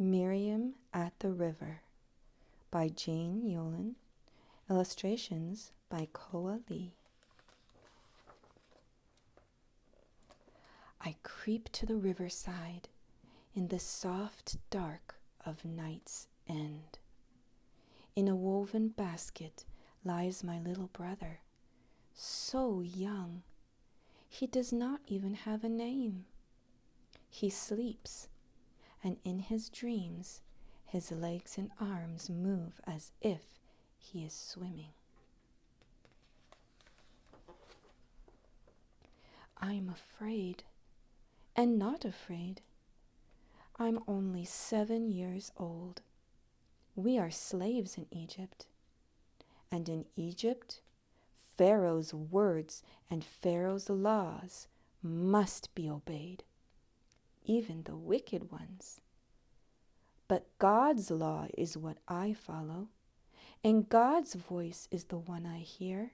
Miriam at the River by Jane Yolen. Illustrations by Koa Lee. I creep to the riverside in the soft dark of night's end. In a woven basket lies my little brother, so young. He does not even have a name. He sleeps, and in his dreams, his legs and arms move as if he is swimming. I'm afraid, and not afraid. I'm only 7 years old. We are slaves in Egypt. And in Egypt, Pharaoh's words and Pharaoh's laws must be obeyed, even the wicked ones. But God's law is what I follow, and God's voice is the one I hear,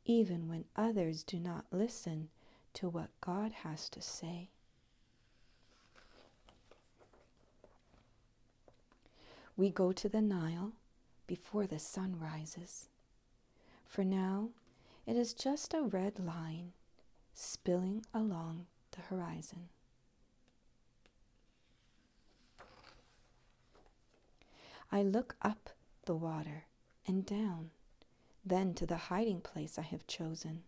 even when others do not listen to what God has to say. We go to the Nile before the sun rises. For now, it is just a red line spilling along the horizon. I look up the water and down, then to the hiding place I have chosen.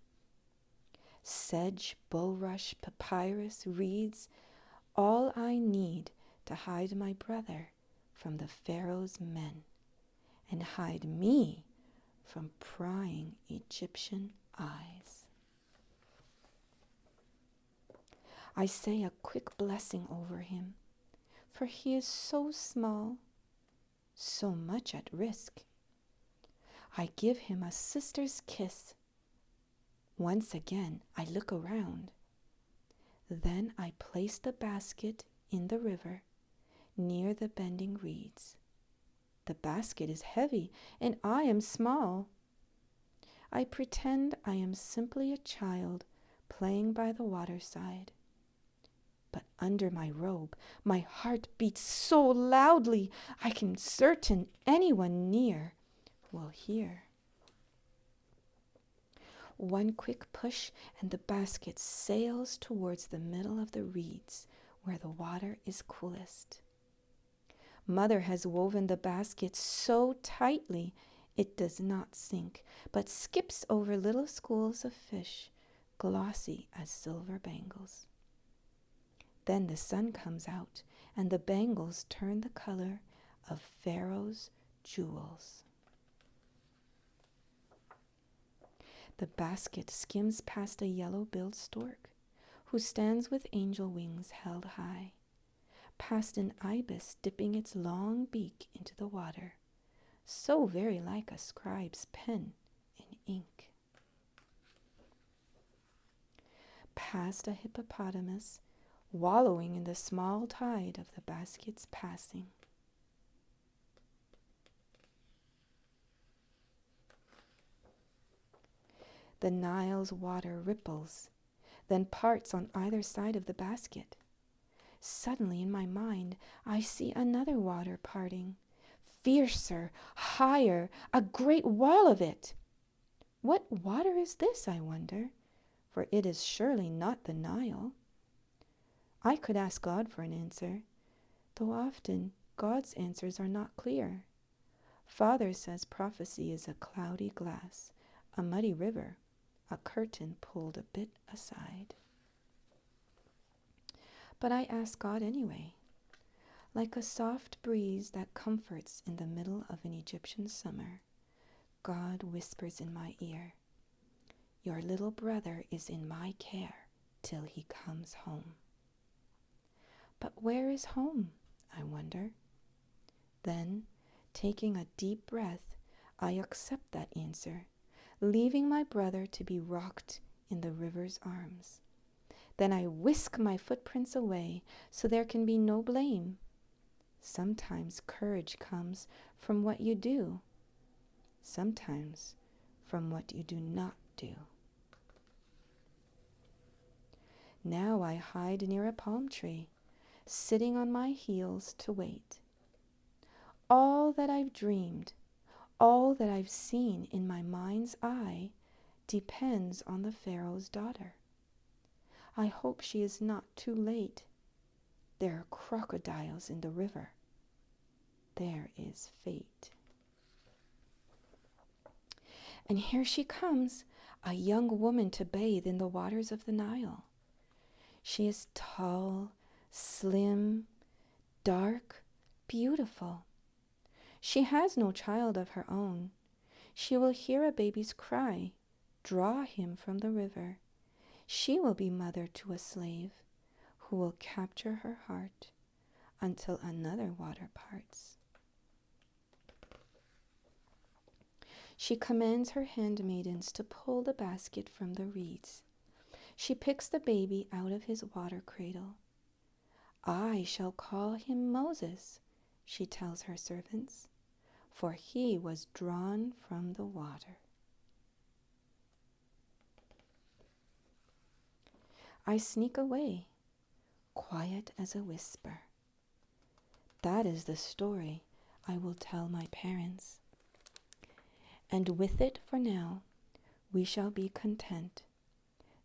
Sedge, bulrush, papyrus, reeds, all I need to hide my brother from the Pharaoh's men and hide me from prying Egyptian eyes. I say a quick blessing over him, for he is so small, so much at risk. I give him a sister's kiss. Once again, I look around. Then I place the basket in the river near the bending reeds. The basket is heavy, and I am small. I pretend I am simply a child playing by the waterside. But under my robe, my heart beats so loudly, I can certain anyone near will hear. One quick push, and the basket sails towards the middle of the reeds, where the water is coolest. Mother has woven the basket so tightly it does not sink, but skips over little schools of fish, glossy as silver bangles. Then the sun comes out, and the bangles turn the color of Pharaoh's jewels. The basket skims past a yellow-billed stork, who stands with angel wings held high, past an ibis dipping its long beak into the water, so very like a scribe's pen in ink. Past a hippopotamus, wallowing in the small tide of the basket's passing. The Nile's water ripples, then parts on either side of the basket. Suddenly in my mind, I see another water parting, fiercer, higher, a great wall of it. What water is this, I wonder, for it is surely not the Nile. I could ask God for an answer, though often God's answers are not clear. Father says prophecy is a cloudy glass, a muddy river, a curtain pulled a bit aside. But I ask God anyway. Like a soft breeze that comforts in the middle of an Egyptian summer, God whispers in my ear, "Your little brother is in my care till he comes home." But where is home, I wonder? Then, taking a deep breath, I accept that answer, leaving my brother to be rocked in the river's arms. Then I whisk my footprints away so there can be no blame. Sometimes courage comes from what you do, sometimes from what you do not do. Now I hide near a palm tree, sitting on my heels to wait. All that I've dreamed, all that I've seen in my mind's eye depends on the Pharaoh's daughter. I hope she is not too late. There are crocodiles in the river. There is fate. And here she comes, a young woman to bathe in the waters of the Nile. She is tall, slim, dark, beautiful. She has no child of her own. She will hear a baby's cry, draw him from the river. She will be mother to a slave who will capture her heart until another water parts. She commands her handmaidens to pull the basket from the reeds. She picks the baby out of his water cradle. I shall call him Moses, she tells her servants, for he was drawn from the water. I sneak away, quiet as a whisper. That is the story I will tell my parents. And with it for now, we shall be content,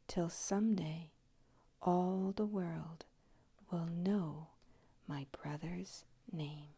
till someday all the world will know my brother's name.